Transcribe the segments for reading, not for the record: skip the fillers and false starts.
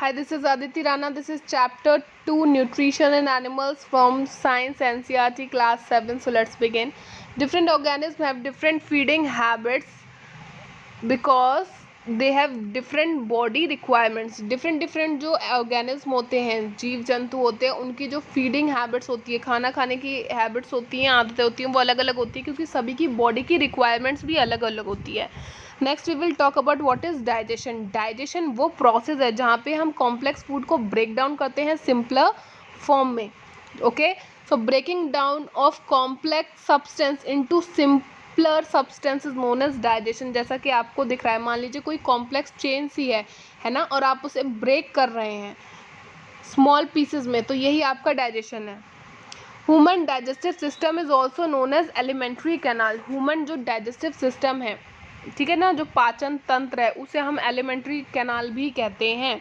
Hi, this is Aditi Rana. This is Chapter 2 Nutrition in Animals from Science NCERT Class 7. So let's begin. Different organisms have different feeding habits because they have different body requirements. different जो organism होते हैं, जीव जंतु होते हैं, उनकी जो feeding habits होती है, खाना खाने की हैबिट्स होती हैं, आदतें होती हैं, वो अलग अलग होती है क्योंकि सभी की बॉडी की रिक्वायरमेंट्स भी अलग अलग होती है. Next we will talk about what is digestion. Digestion वो प्रोसेस है जहाँ पे हम कॉम्प्लेक्स फूड को ब्रेक डाउन करते हैं सिंपलर फॉर्म में. Okay, so breaking down of complex substance into simpler substance is known as digestion. जैसा कि आपको दिख रहा है, मान लीजिए कोई कॉम्प्लेक्स चेन सी है ना, और आप उसे ब्रेक कर रहे हैं स्मॉल पीसेस में, तो यही आपका डाइजेशन है. Human digestive system is also known as alimentary canal. Human जो डाइजेस्टिव सिस्टम है, ठीक है ना, जो पाचन तंत्र है, उसे हम एलिमेंट्री कैनाल भी कहते हैं.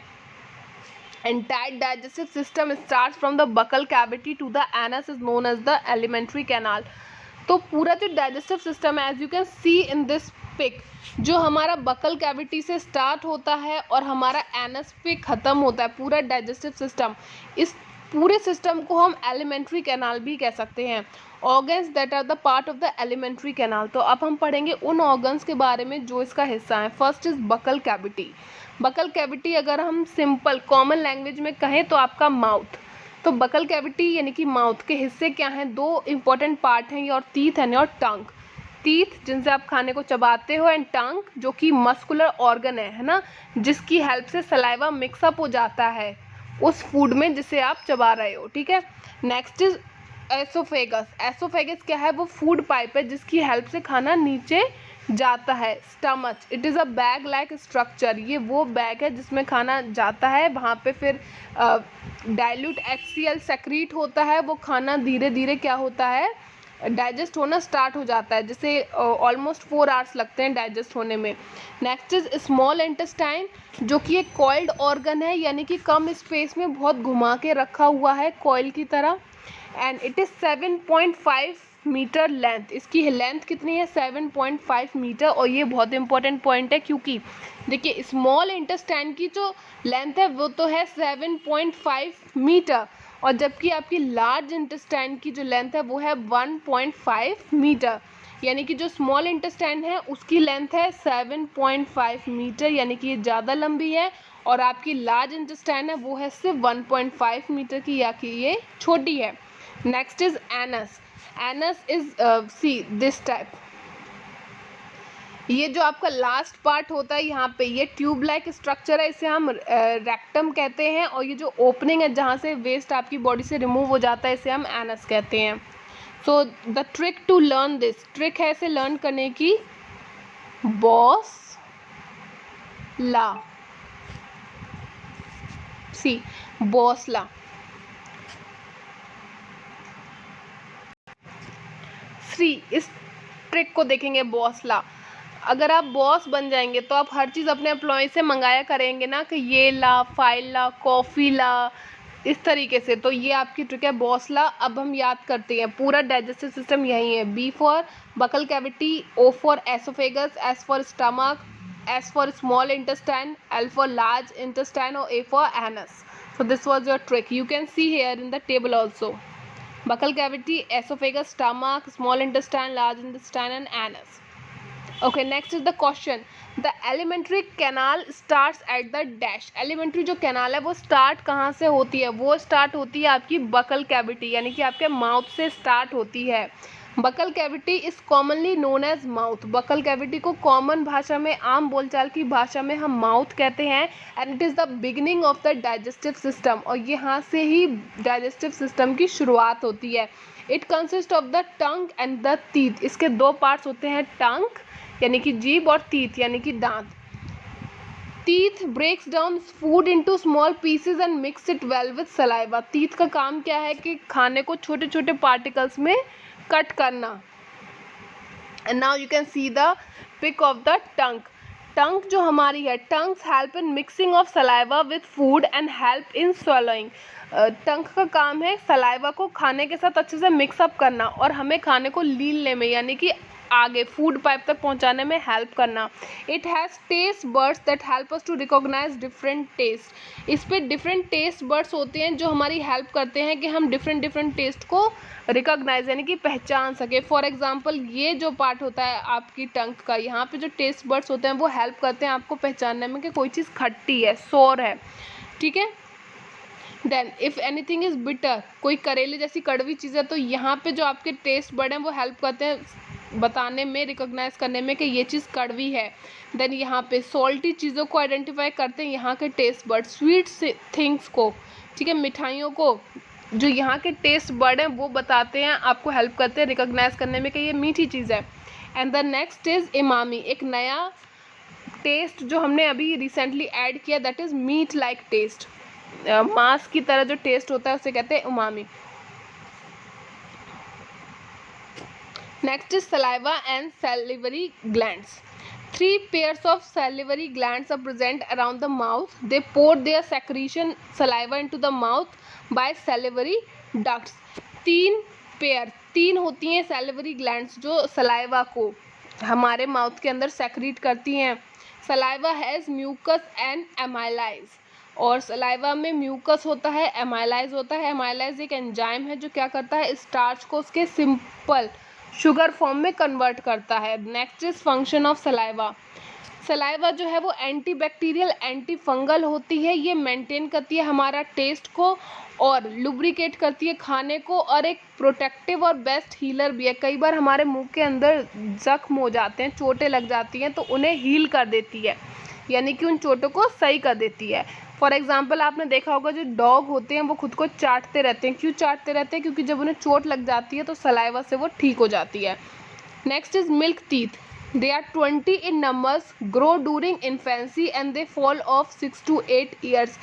Entire digestive system starts from the buccal cavity to the anus is known as the alimentary canal. तो पूरा जो डाइजेस्टिव सिस्टम है, as you can see in this pic, जो हमारा बकल कैविटी से स्टार्ट होता है और हमारा एनस पे ख़त्म होता है पूरा डाइजेस्टिव सिस्टम, इस पूरे सिस्टम को हम एलिमेंट्री कैनाल भी कह सकते हैं. Organs that are the part of the alimentary canal. तो अब हम पढ़ेंगे उन ऑर्गन्स के बारे में जो इसका हिस्सा है. First is buccal cavity. Buccal cavity अगर हम सिंपल कॉमन लैंग्वेज में कहें तो आपका माउथ. तो बकल कैविटी यानी कि माउथ के हिस्से क्या हैं? दो इंपॉर्टेंट पार्ट हैं, your teeth and your tongue. Teeth जिनसे आप खाने को चबाते हो, एंड टंग जो कि मस्कुलर ऑर्गन है ना, जिसकी हेल्प से सलाइवा मिक्सअप हो जाता है उस फूड में जिसे आप चबा रहे हो. ठीक है. Next is oesophagus. एसोफेगस क्या है? वो फूड पाइप है जिसकी हेल्प से खाना नीचे जाता है. Stomach, it is a bag like structure. ये वो बैग है जिसमें खाना जाता है, वहाँ पे फिर डाइल्यूट HCl सेक्रीट होता है, वो खाना धीरे धीरे क्या होता है, डाइजेस्ट होना स्टार्ट हो जाता है, जिसे ऑलमोस्ट 4 आवर्स लगते हैं डाइजेस्ट होने में. नेक्स्ट इज स्मॉल इंटेस्टाइन, जो कि एक कॉइल्ड ऑर्गन है, यानी कि कम स्पेस में बहुत घुमा के रखा हुआ है कॉइल की तरह. And it is 7.5 metre length. इसकी लेंथ कितनी है? 7.5 मीटर. और ये बहुत इंपॉर्टेंट पॉइंट है क्योंकि देखिए स्मॉल इंटेस्टाइन की जो लेंथ है वो तो है 7.5 मीटर, और जबकि आपकी लार्ज इंटेस्टाइन की जो लेंथ है वो है 1.5 मीटर. यानी कि जो स्मॉल इंटेस्टाइन है उसकी लेंथ है 7.5 मीटर, यानी कि ये ज़्यादा लंबी है, और आपकी लार्ज इंटेस्टाइन है वो है सिर्फ 1.5 मीटर की, या कि ये छोटी है. Next is anus. Anus is see this type. ये जो आपका लास्ट पार्ट होता है यहाँ पे, ये ट्यूब लाइक स्ट्रक्चर है, इसे हम रेक्टम कहते हैं, और ये जो ओपनिंग है जहाँ से वेस्ट आपकी बॉडी से रिमूव हो जाता है, इसे हम एनस कहते हैं. So the trick to learn this, trick है इसे लर्न करने की, बॉस ला. सी बॉस ला. इस ट्रिक को देखेंगे, बॉस ला. अगर आप बॉस बन जाएंगे तो आप हर चीज़ अपने एम्प्लॉय से मंगाया करेंगे ना, कि ये ला, फाइल ला, कॉफ़ी ला, इस तरीके से. तो ये आपकी ट्रिक है, बॉस ला. अब हम याद करते हैं, पूरा डाइजेस्टिव सिस्टम यही है. B for buccal cavity, O for esophagus, S for stomach, S for small intestine, L for large intestine, और A for anus. So this was your trick. You can see here in the table also. Buccal cavity, esophagus, stomach, small intestine, large intestine, and anus. Okay, next is the question. The alimentary canal starts at the dash. Alimentary जो canal है वो start कहाँ से होती है? वो start होती है आपकी buccal cavity, यानी कि आपके mouth से start होती है. Buccal cavity is commonly known as mouth. Buccal cavity को कॉमन भाषा में, आम बोलचाल की भाषा में हम माउथ कहते हैं. And it is the beginning of the digestive system, और यहाँ से ही डाइजेस्टिव सिस्टम की शुरुआत होती है. It consist of the tongue and the teeth. इसके दो पार्ट्स होते हैं, टंग यानी कि जीभ, और टीथ यानी कि दांत. Teeth breaks down food into small pieces and mix it well with saliva. Teeth का काम क्या है? कि खाने को छोटे छोटे पार्टिकल्स में कट करना. And now you can see the pick of the tongue. Tongue जो हमारी है, tongues help in mixing of saliva with food and help in swallowing. Tongue का काम है सलाइवा को खाने के साथ अच्छे से मिक्सअप करना और हमें खाने को लीलने में, यानी कि आगे फूड पाइप तक पहुंचाने में हेल्प करना। It has taste buds that help us to recognise different taste. इस पे डिफरेंट टेस्ट बर्ड्स होते हैं जो हमारी हेल्प करते हैं कि हम डिफरेंट टेस्ट को रिकॉग्नाइज यानी कि पहचान सके। फॉर एग्जांपल ये जो पार्ट होता है आपकी टंग का, यहाँ पे जो टेस्ट बर्ड्स होते हैं वो हेल्प करते हैं आपको पहचानने में कि कोई चीज़ खट्टी है, सोर है, ठीक है। Then if anything is bitter, कोई करेले जैसी कड़वी चीज़ है, तो यहाँ पे जो आपके टेस्ट बर्ड हैं वो हेल्प करते हैं बताने में, रिकॉग्नाइज करने में कि ये चीज़ कड़वी है। देन यहाँ पे सॉल्टी चीज़ों को आइडेंटिफाई करते हैं यहाँ के टेस्ट बर्ड, स्वीट थिंग्स को, ठीक है, मिठाइयों को जो यहाँ के टेस्ट बर्ड हैं वो बताते हैं, आपको हेल्प करते हैं रिकॉग्नाइज करने में कि ये मीठी चीज़ है। And the next is umami, एक नया टेस्ट जो हमने अभी रिसेंटली ऐड किया, that is meat like taste, मांस की तरह जो टेस्ट होता है उसे कहते हैं umami. Next is saliva and salivary glands. 3 pairs of salivary glands are present around the mouth. They pour their secretion saliva into the mouth by salivary ducts. 3 होती हैं salivary glands जो सलाइवा को हमारे माउथ के अंदर secrete करती हैं। Saliva has mucus and एमाइलाइज, और सलाइवा में म्यूकस होता है, एमाइलाइज होता है। एमाइलाइज एक एंजाइम है जो क्या करता है, स्टार्च को उसके सिंपल शुगर फॉर्म में कन्वर्ट करता है। Next is function of saliva. Saliva जो है वो एंटी बैक्टीरियल, एंटी फंगल होती है। ये मेंटेन करती है हमारा टेस्ट को और लुब्रिकेट करती है खाने को, और एक प्रोटेक्टिव और बेस्ट हीलर भी है। कई बार हमारे मुंह के अंदर जख्म हो जाते हैं, चोटें लग जाती हैं, तो उन्हें हील कर देती है, यानी कि उन चोटों को सही कर देती है। फॉर एग्जाम्पल आपने देखा होगा जो डॉग होते हैं वो खुद को चाटते रहते हैं। क्यों चाटते रहते हैं? क्योंकि जब उन्हें चोट लग जाती है तो सलाइवा से वो ठीक हो जाती है। Next is milk teeth. They are 20 in numbers, grow during infancy and they fall off 6 to 8 years.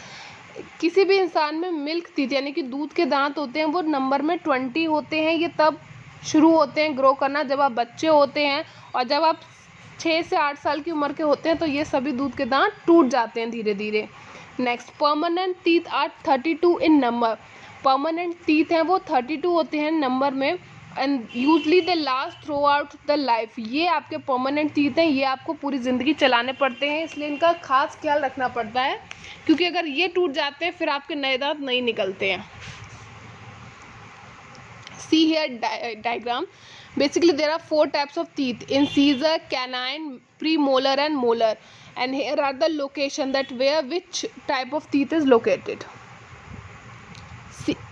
किसी भी इंसान में मिल्क टीथ यानी कि दूध के दांत होते हैं, वो नंबर में 20 होते हैं। ये तब शुरू होते हैं ग्रो करना जब आप बच्चे होते हैं, और जब आप 6 से 8 साल की उम्र के होते हैं तो ये सभी दूध के दांत टूट जाते हैं धीरे धीरे। Next, permanent teeth are 32 in number. Permanent teeth हैं वो 32 होते हैं नंबर में, and usually they last throughout the life. ये आपके परमानेंट टीथ हैं, ये आपको पूरी ज़िंदगी चलाने पड़ते हैं, इसलिए इनका खास ख्याल रखना पड़ता है, क्योंकि अगर ये टूट जाते हैं फिर आपके नए दांत नहीं निकलते हैं। See here diagram. Basically there are 4 types of teeth: incisor, canine, premolar and molar. And here are the location that where which type of teeth is located.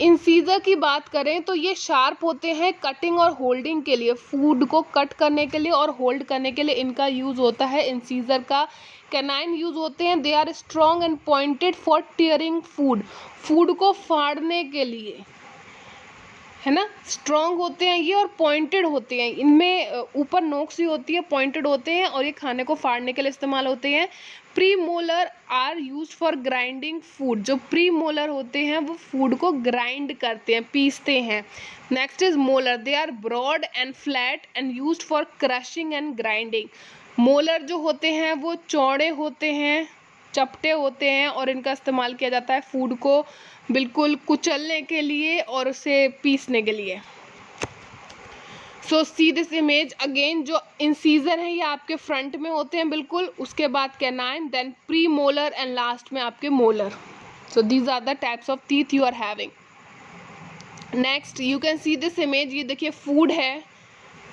Incisor की बात करें तो ये शार्प होते हैं कटिंग और होल्डिंग के लिए, फूड को कट करने के लिए और होल्ड करने के लिए इनका यूज़ होता है इंसीजर का। कैनाइन यूज़ होते हैं, they are strong and pointed for tearing food, food को फाड़ने के लिए, है ना, स्ट्रॉन्ग होते हैं ये और पॉइंटेड होते हैं। इनमें ऊपर नोक सी होती है, पॉइंटेड होते हैं, और ये खाने को फाड़ने के लिए इस्तेमाल होते हैं। Premolar are used for grinding food. जो प्री मोलर होते हैं वो फूड को ग्राइंड करते हैं, पीसते हैं। Next is molar, they are broad and flat and used for crushing and grinding. Molar जो होते हैं वो चौड़े होते हैं, चपटे होते हैं, और इनका इस्तेमाल किया जाता है फूड को बिल्कुल कुचलने के लिए और उसे पीसने के लिए। सो सी दिस इमेज अगेन। जो इंसीजर है ये आपके फ्रंट में होते हैं बिल्कुल, उसके बाद canine, then premolar and last में आपके molar. So these are the types of teeth you are having. Next you can see this image. ये देखिए फूड है,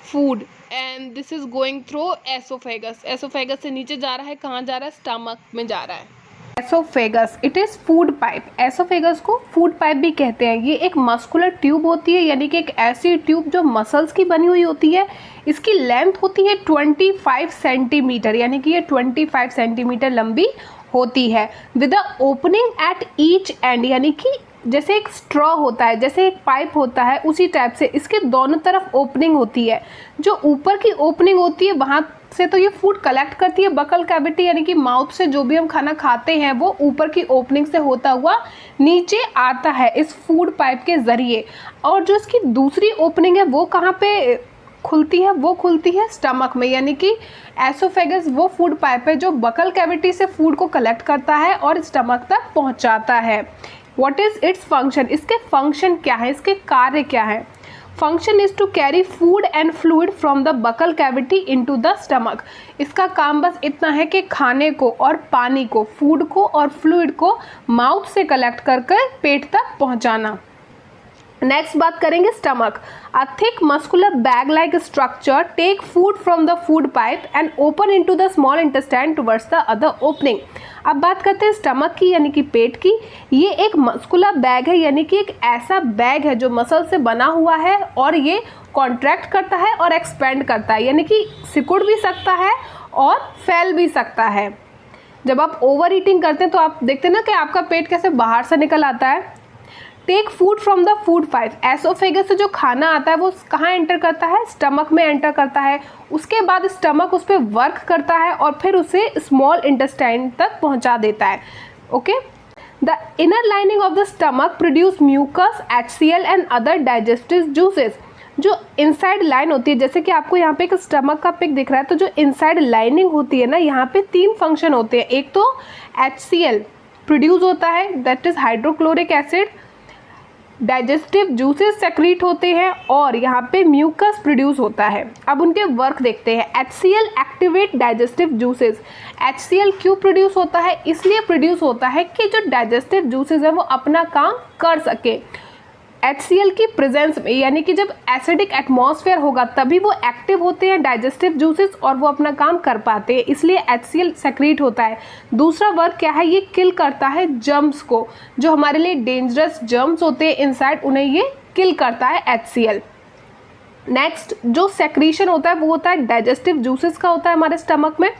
food, and this is going through oesophagus. Oesophagus से नीचे जा रहा है, कहाँ जा रहा है? स्टमक में जा रहा है। Oesophagus, it is food pipe. Oesophagus को फूड पाइप भी कहते हैं। ये एक मस्कुलर ट्यूब होती है, यानी कि एक ऐसी ट्यूब जो मसल्स की बनी हुई होती है। इसकी लेंथ होती है 25 सेंटीमीटर, यानी कि ये 25 सेंटीमीटर लंबी होती है, with a opening at each and, यानी कि जैसे एक स्ट्रॉ होता है, जैसे एक पाइप होता है, उसी टाइप से इसके दोनों तरफ ओपनिंग होती है। जो ऊपर की ओपनिंग होती है वहाँ से तो ये फूड कलेक्ट करती है बकल कैविटी, यानी कि माउथ से जो भी हम खाना खाते हैं वो ऊपर की ओपनिंग से होता हुआ नीचे आता है इस फूड पाइप के ज़रिए। और जो इसकी दूसरी ओपनिंग है वो कहाँ पे खुलती है? वो खुलती है स्टमक में, यानी कि एसोफेगस वो फूड पाइप है जो बकल कैविटी से फूड को कलेक्ट करता है और स्टमक तक पहुँचाता है। What is its function? इसके फंक्शन क्या है, इसके कार्य क्या है? Function is to carry food and fluid from the buccal cavity into the stomach. इसका काम बस इतना है कि खाने को और पानी को, फूड को और फ्लूइड को माउथ से कलेक्ट करके पेट तक पहुंचाना। नेक्स्ट बात करेंगे stomach. A thick muscular bag like structure take food from the food pipe and open into the small intestine towards the other opening. अब बात करते हैं स्टमक की यानी कि पेट की। ये एक मस्कुलर बैग है यानी कि एक ऐसा बैग है जो मसल से बना हुआ है और ये कॉन्ट्रैक्ट करता है और एक्सपेंड करता है, यानी कि सिकुड़ भी सकता है और फैल भी सकता है। जब आप ओवर ईटिंग करते हैं तो आप देखते हैं ना कि आपका पेट कैसे बाहर से निकल आता है। Take food from the food pipe. Oesophagus से जो खाना आता है वो कहाँ एंटर करता है? स्टमक में एंटर करता है। उसके बाद स्टमक उस पर वर्क करता है और फिर उसे स्मॉल इंटेस्टाइन तक पहुँचा देता है। Okay, the inner lining of the stomach produce mucus, HCl and other digestive juices. जो इनसाइड लाइन होती है, जैसे कि आपको यहाँ पे एक स्टमक का पिक दिख रहा है, तो जो इनसाइड लाइनिंग होती है ना, यहाँ पे 3 फंक्शन होते हैं। एक तो HCl प्रोड्यूस होता है, that is hydrochloric acid, digestive juices secrete होते हैं और यहाँ पे म्यूकस प्रोड्यूस होता है। अब उनके वर्क देखते हैं। HCl activate digestive juices. HCl क्यों प्रोड्यूस होता है? इसलिए प्रोड्यूस होता है कि जो डाइजेस्टिव जूसेस है वो अपना काम कर सके। HCl की प्रेजेंस में, यानी कि जब एसिडिक एटमॉस्फेयर होगा तभी वो एक्टिव होते हैं डाइजेस्टिव जूसेस और वो अपना काम कर पाते हैं, इसलिए HCl सेक्रीट होता है। दूसरा वर्क क्या है? ये किल करता है जर्म्स को, जो हमारे लिए डेंजरस जर्म्स होते हैं इनसाइड, उन्हें ये किल करता है HCl। नेक्स्ट जो सेक्रीशन होता है वो होता है डाइजेस्टिव जूसेस का होता है हमारे स्टमक में।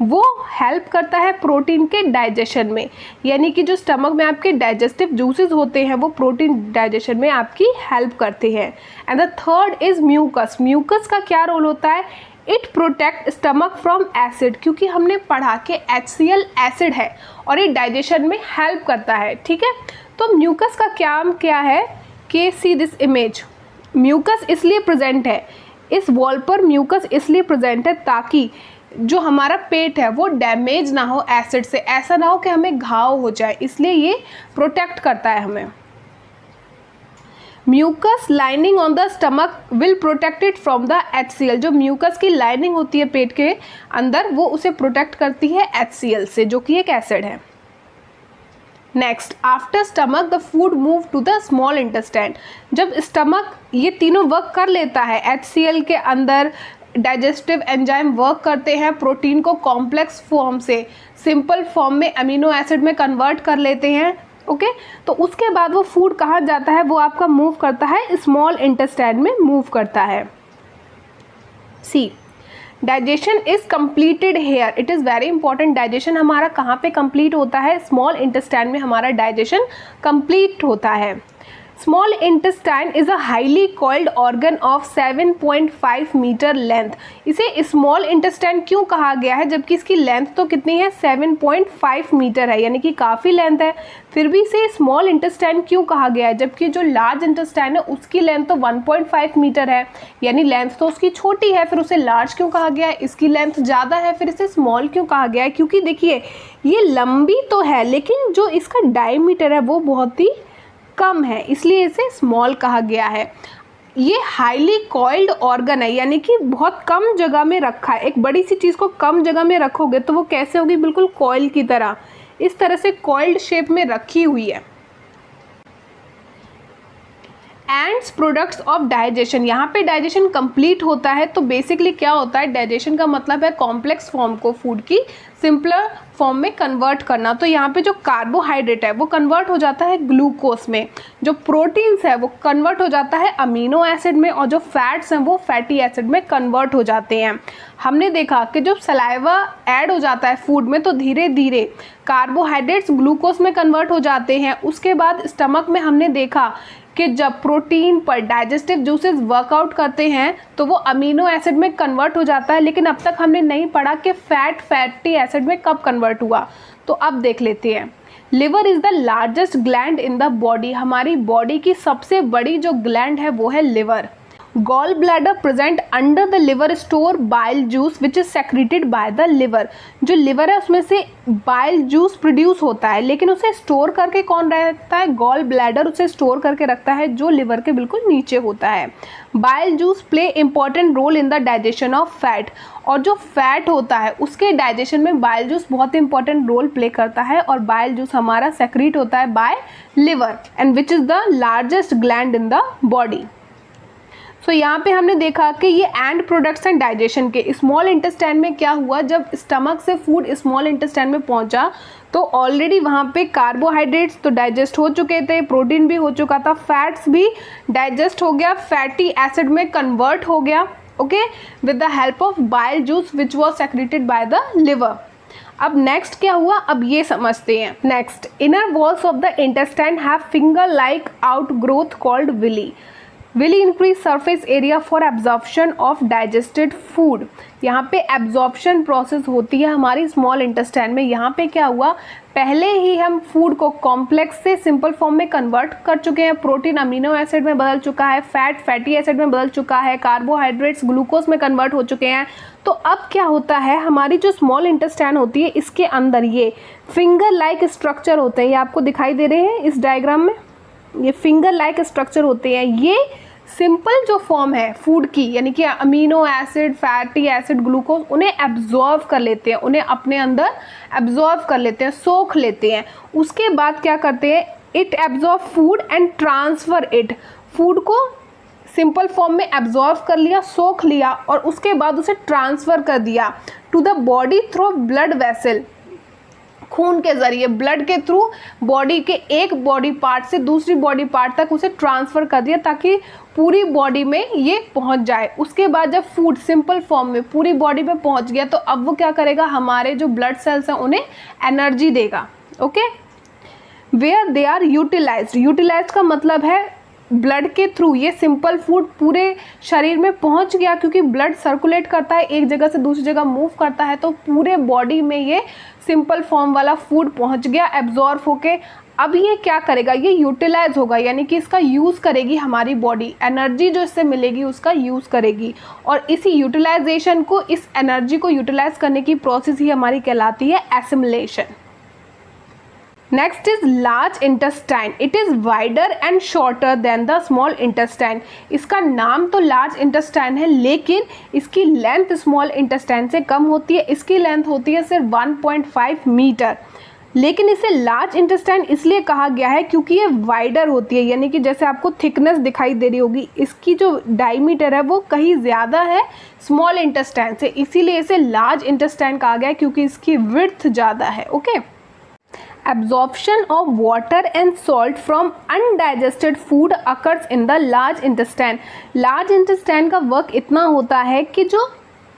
वो हेल्प करता है प्रोटीन के डाइजेशन में, यानी कि जो स्टमक में आपके डाइजेस्टिव जूसेस होते हैं वो प्रोटीन डाइजेशन में आपकी हेल्प करते हैं। And the third is mucus. Mucus का क्या रोल होता है? It protect stomach from acid, क्योंकि हमने पढ़ा कि HCl एसिड है और ये डाइजेशन में हेल्प करता है। ठीक है, तो म्यूकस का काम क्या है कि सी दिस इमेज, म्यूकस इसलिए प्रेजेंट है इस वॉल पर, म्यूकस इसलिए प्रेजेंट है ताकि जो हमारा पेट है वो डैमेज ना हो एसिड से, ऐसा ना हो कि हमें घाव हो जाए, इसलिए ये प्रोटेक्ट करता है हमें। Mucus lining on the stomach will protect it from the HCl। जो म्यूकस की लाइनिंग होती है पेट के अंदर वो उसे प्रोटेक्ट करती है HCl से, जो कि एक एसिड है। Next, after stomach the food move to the small intestine. जब स्टमक ये तीनों वर्क कर लेता है, HCl के अंदर डाइजेस्टिव एंजाइम वर्क करते हैं, प्रोटीन को कॉम्प्लेक्स फॉर्म से सिंपल फॉर्म में अमीनो एसिड में कन्वर्ट कर लेते हैं। ओके, तो उसके बाद वो फूड कहाँ जाता है? वो आपका मूव करता है स्मॉल इंटेस्टाइन में मूव करता है। See, digestion is completed here. It is very important. Digestion हमारा कहाँ पे कंप्लीट होता है? स्मॉल इंटेस्टाइन में हमारा डाइजेशन कंप्लीट होता है। Small intestine is a highly coiled organ of 7.5 metre length. इसे स्मॉल इंटेस्टाइन क्यों कहा गया है जबकि इसकी लेंथ तो कितनी है? 7.5 मीटर है, यानी कि काफ़ी लेंथ है। फिर भी इसे स्मॉल इंटेस्टाइन क्यों कहा गया है जबकि जो लार्ज इंटेस्टाइन है उसकी लेंथ तो 1.5 मीटर है, यानी लेंथ तो उसकी छोटी है, फिर उसे लार्ज क्यों कहा गया है? इसकी लेंथ ज़्यादा है, फिर इसे स्मॉल क्यों कहा गया है? क्योंकि देखिए ये लंबी तो है लेकिन जो इसका डायमीटर है वो बहुत ही कम है, इसलिए इसे स्मॉल कहा गया है। ये हाईली कॉइल्ड ऑर्गन है, यानी कि बहुत कम जगह में रखा है। एक बड़ी सी चीज़ को कम जगह में रखोगे तो वो कैसे होगी? बिल्कुल कॉइल की तरह, इस तरह से कॉइल्ड शेप में रखी हुई है। एंड्स प्रोडक्ट्स ऑफ डाइजेशन, यहाँ पे डाइजेशन कंप्लीट होता है। तो बेसिकली क्या होता है? डाइजेशन का मतलब है कॉम्प्लेक्स फॉर्म को फूड की सिंपलर फॉर्म में कन्वर्ट करना। तो यहाँ पे जो कार्बोहाइड्रेट है वो कन्वर्ट हो जाता है ग्लूकोज में, जो प्रोटीन्स है वो कन्वर्ट हो जाता है अमीनो एसिड में, और जो फैट्स हैं वो फैटी एसिड में कन्वर्ट हो जाते हैं। हमने देखा कि जब सलाइवा ऐड हो जाता है फूड में तो धीरे धीरे कार्बोहाइड्रेट्स ग्लूकोज में कन्वर्ट हो जाते हैं। उसके बाद स्टमक में हमने देखा कि जब प्रोटीन पर डाइजेस्टिव जूसेस वर्कआउट करते हैं तो वो अमीनो एसिड में कन्वर्ट हो जाता है। लेकिन अब तक हमने नहीं पढ़ा कि फैटी एसिड में कब कन्वर्ट हुआ, तो अब देख लेते हैं। Liver is the largest gland in the body. हमारी बॉडी की सबसे बड़ी जो ग्लैंड है वो है liver. Gall bladder present under the liver store bile juice which is secreted by the liver. जो लिवर है उसमें से बाइल जूस प्रोड्यूस होता है, लेकिन उसे स्टोर करके कौन रहता है? गॉल ब्लैडर उसे स्टोर करके रखता है, जो लिवर के बिल्कुल नीचे होता है। Bile juice play important role in the digestion of fat, और जो फैट होता है उसके डाइजेशन में बाइल जूस बहुत इंपॉर्टेंट रोल प्ले करता है, और बाइल जूस हमारा सेक्रेट होता है by liver and which is the largest gland in the body. So यहाँ पे हमने देखा कि ये एंड प्रोडक्ट्स एंड डाइजेशन के स्मॉल इंटेस्टाइन में क्या हुआ, जब स्टमक से फूड स्मॉल इंटेस्टाइन में पहुँचा तो ऑलरेडी वहाँ पे कार्बोहाइड्रेट्स तो डाइजेस्ट हो चुके थे, प्रोटीन भी हो चुका था, फैट्स भी डाइजेस्ट हो गया, फैटी एसिड में कन्वर्ट हो गया, okay, with the help of bile juice which was secreted by the liver. अब नेक्स्ट क्या हुआ, अब ये समझते हैं। Next, inner walls of the intestine have finger like outgrowth called villi. Will increase surface area for absorption of digested food. यहाँ पे absorption process होती है हमारी स्मॉल इंटेस्टाइन में। यहाँ पे क्या हुआ, पहले ही हम फूड को कॉम्प्लेक्स से सिंपल फॉर्म में कन्वर्ट कर चुके हैं, प्रोटीन अमीनो एसिड में बदल चुका है, फैट फैटी एसिड में बदल चुका है, कार्बोहाइड्रेट्स ग्लूकोज में कन्वर्ट हो चुके हैं। तो अब क्या होता है, हमारी जो स्मॉल इंटेस्टाइन होती है इसके अंदर ये फिंगर लाइक स्ट्रक्चर होते हैं, ये आपको दिखाई दे रहे हैं इस डायग्राम में, ये फिंगर लाइक स्ट्रक्चर होते हैं। ये सिंपल जो फॉर्म है फूड की, यानी कि amino acid, fatty acid, glucose, उन्हें एब्जॉर्व कर लेते हैं, उन्हें अपने अंदर एब्जॉर्व कर लेते हैं, सोख लेते हैं। उसके बाद क्या करते हैं, it absorb food and transfer it. Food को सिंपल फॉर्म में एब्जॉर्व कर लिया, सोख लिया, और उसके बाद उसे ट्रांसफ़र कर दिया to the body through blood vessel, खून के ज़रिए, ब्लड के थ्रू बॉडी के एक बॉडी पार्ट से दूसरी बॉडी पार्ट तक उसे ट्रांसफ़र कर दिया ताकि पूरी बॉडी में ये पहुंच जाए। उसके बाद जब फूड सिंपल फॉर्म में पूरी बॉडी पे पहुंच गया तो अब वो क्या करेगा, हमारे जो ब्लड सेल्स हैं उन्हें एनर्जी देगा, okay. Where they are utilised, utilise का मतलब है ब्लड के थ्रू ये सिंपल फूड पूरे शरीर में पहुंच गया, क्योंकि ब्लड सर्कुलेट करता है, एक जगह से दूसरी जगह मूव करता है, तो पूरे बॉडी में ये सिंपल फॉर्म वाला फूड पहुंच गया एब्जॉर्ब होके। अब ये क्या करेगा, ये यूटिलाइज होगा, यानी कि इसका यूज़ करेगी हमारी बॉडी, एनर्जी जो इससे मिलेगी उसका यूज़ करेगी, और इसी यूटिलाइजेशन को, इस एनर्जी को यूटिलाइज करने की प्रोसेस ही हमारी कहलाती है assimilation. Next is large intestine, it is wider and shorter than the small intestine. इसका नाम तो लार्ज इंटेस्टाइन है, लेकिन इसकी लेंथ स्मॉल इंटेस्टाइन से कम होती है, इसकी लेंथ होती है सिर्फ 1.5 मीटर। लेकिन इसे लार्ज इंटेस्टाइन इसलिए कहा गया है क्योंकि ये वाइडर होती है, यानी कि जैसे आपको थिकनेस दिखाई दे रही होगी, इसकी जो डायमीटर है वो कहीं ज़्यादा है स्मॉल इंटेस्टाइन से, इसीलिए इसे लार्ज इंटेस्टाइन कहा गया है क्योंकि इसकी विड्थ ज़्यादा है, okay. Absorption of water and salt from undigested food occurs in the large intestine. Large intestine का वर्क इतना होता है कि जो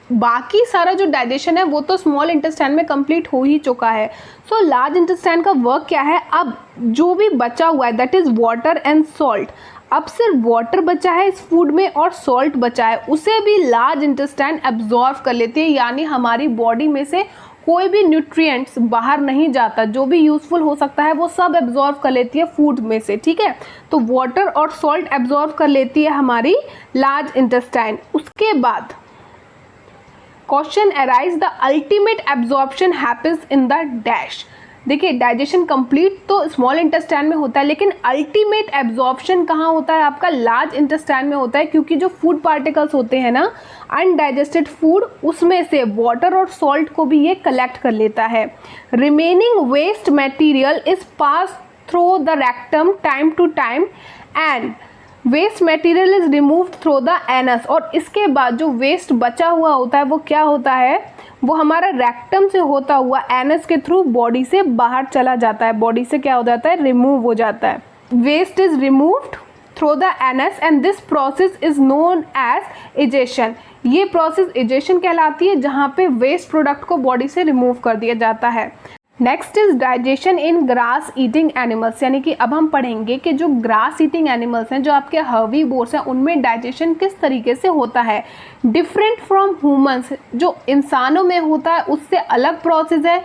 बाकी सारा जो डाइजेशन है वो तो स्मॉल इंटेस्टाइन में कंप्लीट हो ही चुका है। सो लार्ज इंटेस्टाइन का वर्क क्या है, अब जो भी बचा हुआ है that is water and salt, अब सिर्फ वाटर बचा है इस फूड में और सॉल्ट बचा है, उसे भी लार्ज इंटेस्टाइन एब्जॉर्व कर लेती है, यानी हमारी बॉडी में से कोई भी न्यूट्रिएंट्स बाहर नहीं जाता, जो भी यूज़फुल हो सकता है वो सब एब्जॉर्व कर लेती है फूड में से, ठीक है। तो वाटर और सॉल्ट एब्जॉर्व कर लेती है हमारी लार्ज इंटेस्टाइन। उसके बाद question arise, the ultimate absorption happens in the dash. देखिए डाइजेशन कंप्लीट तो स्मॉल इंटेस्टाइन में होता है, लेकिन अल्टीमेट एब्जॉर्प्शन कहाँ होता है, आपका लार्ज इंटेस्टाइन में होता है, क्योंकि जो फूड पार्टिकल्स होते हैं ना अनडाइजेस्टेड फूड, उसमें से वाटर और सॉल्ट को भी ये कलेक्ट कर लेता है। Remaining waste material is pass through the rectum time to time and waste material is removed through the anus. और इसके बाद जो वेस्ट बचा हुआ होता है वो क्या होता है, वो हमारा रेक्टम से होता हुआ एनस के थ्रू बॉडी से बाहर चला जाता है, बॉडी से क्या हो जाता है, रिमूव हो जाता है। Waste is removed through the anus and this process is known as egestion. ये प्रोसेस इजेशन कहलाती है, जहाँ पे वेस्ट प्रोडक्ट को बॉडी से रिमूव कर दिया जाता है। Next is digestion in grass eating animals, यानी कि अब हम पढ़ेंगे कि जो ग्रास ईटिंग एनिमल्स हैं, जो आपके हर्बीवोर्स हैं, उनमें डाइजेशन किस तरीके से होता है। डिफरेंट फ्रॉम ह्यूमंस, जो इंसानों में होता है उससे अलग प्रोसेस है।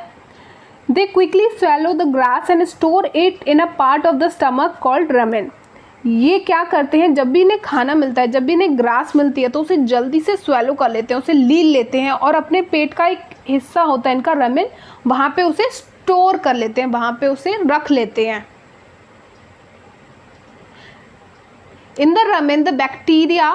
दे quickly swallow the grass and store it in a part of the stomach called Ramen. ये क्या करते हैं, जब भी इन्हें खाना मिलता है, जब भी इन्हें ग्रास मिलती है तो उसे जल्दी से स्वेलो कर लेते हैं, उसे लील लेते हैं और अपने पेट का एक हिस्सा होता है इनका रमेन, वहाँ पे उसे स्टोर कर लेते हैं, वहाँ पे उसे रख लेते हैं। In the rumen the bacteria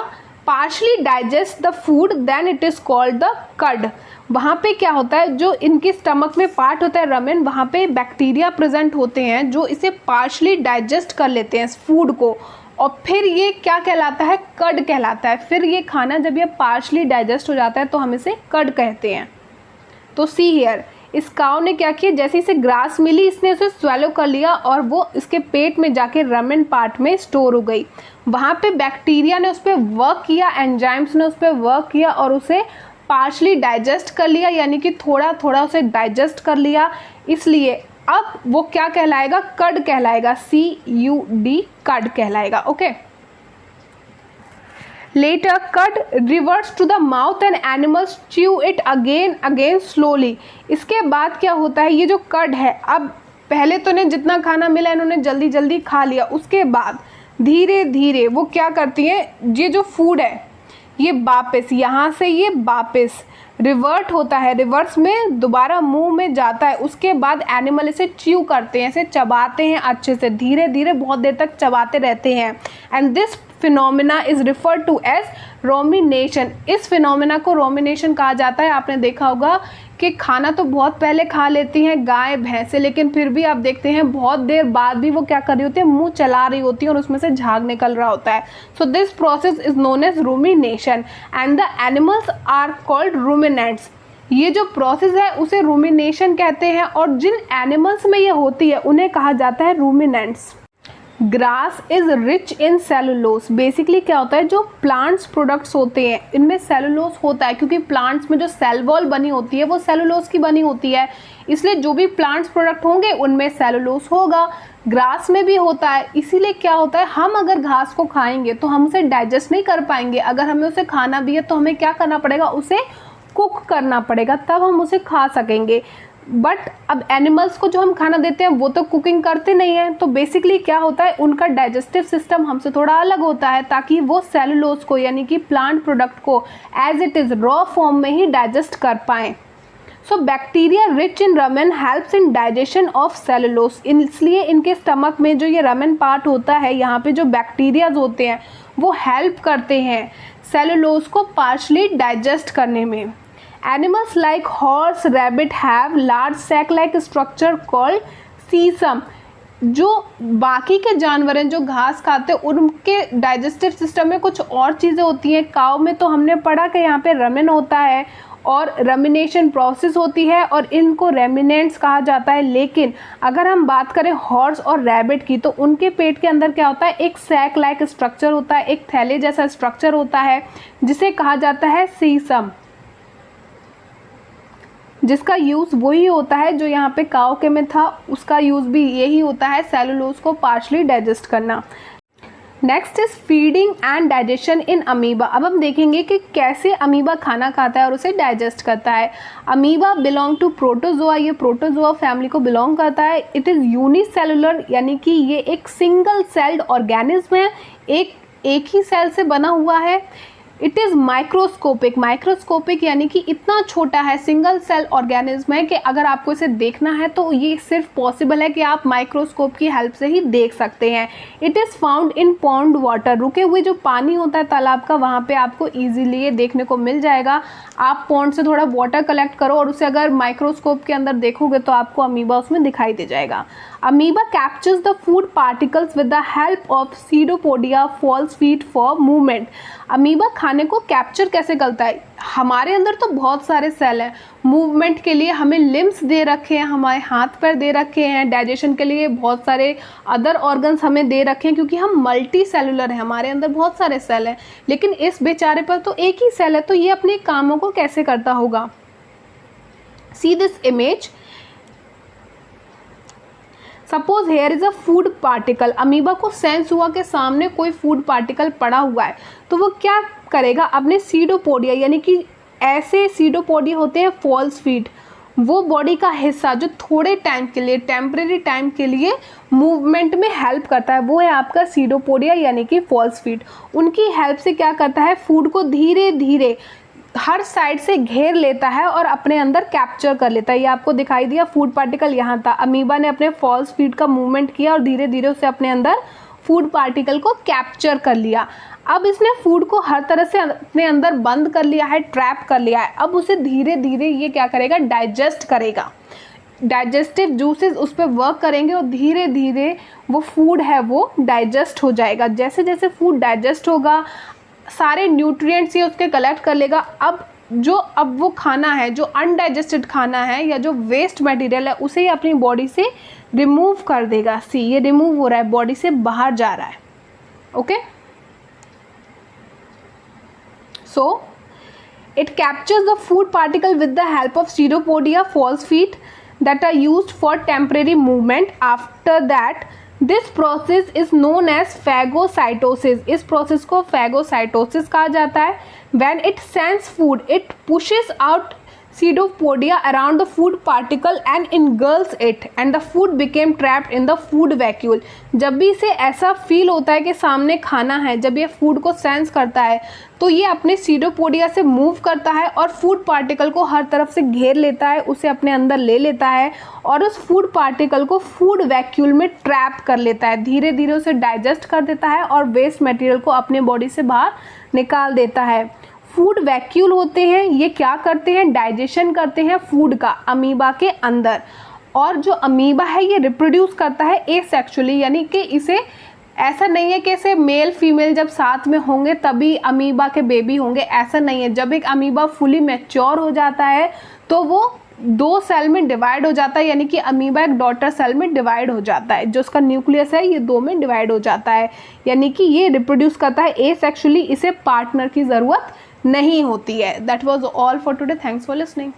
partially digest the food, then it is called the cud. वहाँ पे क्या होता है, जो इनके स्टमक में पार्ट होता है रमेन, वहाँ पे बैक्टीरिया प्रेजेंट होते हैं जो इसे पार्शली डाइजेस्ट कर लेते हैं इस फूड को, और फिर ये क्या कहलाता है, कड कहलाता है। फिर ये खाना जब ये पार्शली डाइजेस्ट हो जाता है तो हम इसे कड कहते हैं। तो सी हियर, इस काऊ ने क्या किया, जैसे इसे ग्रास मिली इसने उसे स्वेलो कर लिया और वो इसके पेट में जाके रमेन पार्ट में स्टोर हो गई। वहाँ पे बैक्टीरिया ने उस पर वर्क किया, एंजाइम्स ने उस पर वर्क किया और उसे पार्शली डाइजेस्ट कर लिया, यानी कि थोड़ा थोड़ा उसे डाइजेस्ट कर लिया। इसलिए अब वो क्या कहलाएगा, कड कहलाएगा, CUD, कड कहलाएगा। Okay, Later, cud reverts to the mouth and animals chew it again slowly. इसके बाद क्या होता है, ये जो कड है, अब पहले तो इन्हें जितना खाना मिला इन्होंने जल्दी जल्दी खा लिया, उसके बाद धीरे धीरे वो क्या करती हैं, ये जो फूड है ये वापस यहाँ से ये वापस रिवर्ट होता है, रिवर्स में दोबारा मुंह में जाता है। उसके बाद एनिमल इसे च्यू करते हैं, इसे चबाते हैं अच्छे से, धीरे धीरे बहुत देर तक चबाते रहते हैं। And this phenomena is referred to as rumination. इस फिनोमिना को रोमिनेशन कहा जाता है। आपने देखा होगा कि खाना तो बहुत पहले खा लेती हैं गाय भैंसे, लेकिन फिर भी आप देखते हैं बहुत देर बाद भी वो क्या कर रही होती है, मुंह चला रही होती है और उसमें से झाग निकल रहा होता है। So this process is known as rumination and the animals are called ruminants. ये जो प्रोसेस है उसे रूमिनेशन कहते हैं और जिन एनिमल्स में ये होती है उन्हें कहा जाता है ruminants. Grass is rich in cellulose. Basically क्या होता है, जो प्लांट्स प्रोडक्ट्स होते हैं इनमें सेलुलोस होता है, क्योंकि प्लांट्स में जो सेल वॉल बनी होती है वो सेलुलोस की बनी होती है, इसलिए जो भी प्लांट्स प्रोडक्ट होंगे उनमें सेलुलोस होगा। ग्रास में भी होता है, इसीलिए क्या होता है, हम अगर घास को खाएंगे तो हम उसे डाइजेस्ट नहीं कर पाएंगे। अगर हमें उसे खाना भी है तो हमें क्या करना पड़ेगा, उसे कुक करना पड़ेगा, तब हम उसे खा सकेंगे। बट अब एनिमल्स को जो हम खाना देते हैं वो तो कुकिंग करते नहीं हैं, तो बेसिकली क्या होता है, उनका डाइजेस्टिव सिस्टम हमसे थोड़ा अलग होता है, ताकि वो सेलुलोज को यानी कि प्लांट प्रोडक्ट को as it is raw form में ही डाइजेस्ट कर पाएँ। So bacteria rich in rumen helps in digestion of cellulose. इसलिए इनके स्टमक में जो ये रमेन पार्ट होता है, यहाँ पे जो बैक्टीरियाज होते हैं वो हेल्प करते हैं सेलुलोज को पार्शली डाइजेस्ट करने में। Animals like horse, rabbit have large sac-like structure called cecum. जो बाकी के जानवर हैं जो घास खाते हैं उनके डाइजेस्टिव सिस्टम में कुछ और चीज़ें होती हैं। काऊ में तो हमने पढ़ा कि यहाँ पे रमेन होता है और रमिनेशन प्रोसेस होती है और इनको रेमिनेंट्स कहा जाता है। लेकिन अगर हम बात करें हॉर्स और रैबिट की, तो उनके पेट के अंदर क्या होता है, एक सैक लाइक स्ट्रक्चर होता है, एक थैले जैसा स्ट्रक्चर होता है जिसे कहा जाता है सीसम, जिसका यूज़ वही होता है जो यहाँ पे काऊ के में था, उसका यूज़ भी यही होता है, सेलुलोज को पार्शली डाइजेस्ट करना। Next is feeding and digestion in amoeba. अब हम देखेंगे कि कैसे अमीबा खाना खाता है और उसे डाइजेस्ट करता है। अमीबा बिलोंग टू प्रोटोजोआ, ये प्रोटोजोआ फैमिली को बिलोंग करता है। इट इज़ यूनिसेलुलर, यानी कि ये एक सिंगल सेल्ड ऑर्गेनिज्म है, एक ही सेल से बना हुआ है। इट इज़ माइक्रोस्कोपिक, माइक्रोस्कोपिक यानी कि इतना छोटा है, सिंगल सेल ऑर्गेनिज्म है कि अगर आपको इसे देखना है तो ये सिर्फ पॉसिबल है कि आप माइक्रोस्कोप की हेल्प से ही देख सकते हैं। It is found in pond water, रुके हुए जो पानी होता है तालाब का, वहाँ पे आपको ईजिली ये देखने को मिल जाएगा। आप पॉन्ड से थोड़ा वाटर कलेक्ट करो और उसे अगर माइक्रोस्कोप के अंदर देखोगे तो आपको अमीबा उसमें दिखाई दे जाएगा। Amoeba captures the food particles with the help of pseudopodia false feet for movement. Amoeba खाने को कैप्चर कैसे करता है, हमारे अंदर तो बहुत सारे सेल हैं, मूवमेंट के लिए हमें लिम्स दे रखे हैं, हमारे हाथ पैर दे रखे हैं, डाइजेशन के लिए बहुत सारे अदर ऑर्गन्स हमें दे रखे हैं, क्योंकि हम मल्टी सेलुलर हैं, हमारे अंदर बहुत सारे सेल हैं। लेकिन इस बेचारे पर तो एक ही सेल है, तो ये अपने कामों को कैसे करता होगा। सी this image, suppose here is a food particle. Amoeba को सेंस हुआ कि सामने कोई फूड पार्टिकल पड़ा हुआ है, तो वो क्या करेगा, अपने सीडोपोडिया यानी कि ऐसे सीडोपोडिया होते हैं फॉल्स फीट, वो बॉडी का हिस्सा जो थोड़े टाइम के लिए, टेम्परेरी टाइम के लिए मूवमेंट में हेल्प करता है, वो है आपका सीडोपोडिया यानी कि फॉल्स फीट। उनकी हेल्प से क्या करता है, फूड को धीरे धीरे हर साइड से घेर लेता है और अपने अंदर कैप्चर कर लेता है। ये आपको दिखाई दिया, फूड पार्टिकल यहाँ था, अमीबा ने अपने फॉल्स फीट का मूवमेंट किया और धीरे धीरे उसे अपने अंदर फूड पार्टिकल को कैप्चर कर लिया। अब इसने फूड को हर तरह से अपने अंदर बंद कर लिया है, ट्रैप कर लिया है। अब उसे धीरे धीरे ये क्या करेगा, डाइजेस्ट करेगा। डाइजेस्टिव जूसेस उस पर वर्क करेंगे और धीरे धीरे वो फूड है वो डाइजेस्ट हो जाएगा। जैसे जैसे फूड डाइजेस्ट होगा, सारे न्यूट्रिएंट्स ये उसके कलेक्ट कर लेगा। अब वो खाना है जो अनडाइजेस्टेड खाना है या जो वेस्ट मटेरियल है, उसे ही अपनी बॉडी से रिमूव कर देगा। सी, ये रिमूव हो रहा है, बॉडी से बाहर जा रहा है। Okay, so it captures the food particle with the help of pseudopodia false feet that are used for temporary movement. After that, this process is known as phagocytosis. इस process को phagocytosis कहा जाता है। When it senses food, it pushes out pseudopodia around the food particle and engulfs it, and the food became trapped in the food vacuole. जब भी इसे ऐसा feel होता है कि सामने खाना है, जब ये फूड को सेंस करता है तो ये अपने सीडोपोडिया से मूव करता है और फूड पार्टिकल को हर तरफ से घेर लेता है, उसे अपने अंदर ले लेता है और उस फूड पार्टिकल को फूड वैक्यूल में ट्रैप कर लेता है। धीरे धीरे उसे डाइजेस्ट कर देता है और वेस्ट मटेरियल को अपने बॉडी से बाहर निकाल देता है। फूड वैक्यूल होते हैं, ये क्या करते हैं, डाइजेशन करते हैं फूड का अमीबा के अंदर। और जो अमीबा है ये रिप्रोड्यूस करता है एसेक्सुअली, यानी कि इसे ऐसा नहीं है कि इसे मेल फीमेल जब साथ में होंगे तभी अमीबा के बेबी होंगे, ऐसा नहीं है। जब एक अमीबा फुली मैच्योर हो जाता है तो वो 2 सेल में डिवाइड हो जाता है, यानी कि अमीबा एक डॉटर सेल में डिवाइड हो जाता है। जो उसका न्यूक्लियस है ये 2 में डिवाइड हो जाता है, यानी कि ये रिप्रोड्यूस करता है एसेक्सुअली, इसे पार्टनर की ज़रूरत नहीं होती है। That was all for today, thanks for listening.